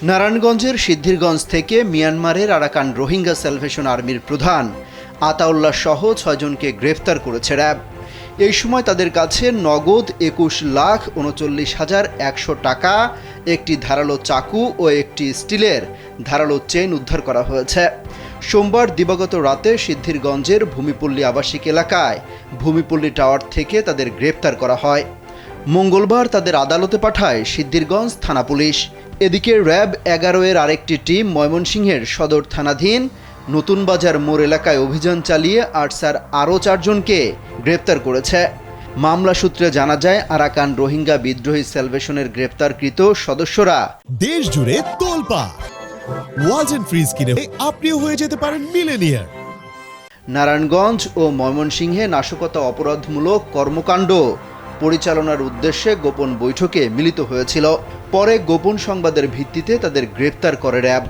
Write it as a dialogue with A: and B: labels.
A: নারায়ণগঞ্জের সিদ্ধিরগঞ্জ থেকে মিয়ানমারের আরাকান রোহিঙ্গা স্যালভেশন আর্মির প্রধান আতাউল্লাহ সহ ৬ জনকে গ্রেফতার করেছে র্যাব। এই সময় তাদের কাছে নগদ ২১,৩৯,১০০ টাকা, একটি ধারালো চাকু ও একটি স্টিলের ধারালো চেইন উদ্ধার করা হয়েছে। সোমবার দিবাগত রাতে সিদ্ধিরগঞ্জের ভূমিপল্লী আবাসিক এলাকায় ভূমিপল্লী টাওয়ার থেকে তাদের গ্রেফতার করা হয়। মঙ্গলবার তাদের আদালতে পাঠায় সিদ্ধিরগঞ্জ থানা পুলিশ। এদিকে র্যাব ১১ এর আরেকটি টিম ময়মনসিংহের সদর থানাধীন নতুন বাজার মোড় এলাকায় অভিযান চালিয়ে আরসার আরও ৪ জনকে গ্রেপ্তার করেছে। মামলা সূত্রে জানা যায়, আরাকান রোহিঙ্গা বিদ্রোহী স্যালভেশনের গ্রেপ্তারকৃত সদস্যরা
B: দেশ জুড়ে তোলপাড়। ওয়ালটন ফ্রিজ কিনে আপনিও হয়ে যেতে পারেন মিলেনিয়ার।
A: নারায়ণগঞ্জ ও ময়মনসিংহে নাশকতা অপরাধমূলক কর্মকাণ্ড পরিচালনার উদ্দেশ্যে গোপন বৈঠকে মিলিত হয়েছিল। পরে গোপন সংবাদের ভিত্তিতে তাদের গ্রেপ্তার করে র্যাব।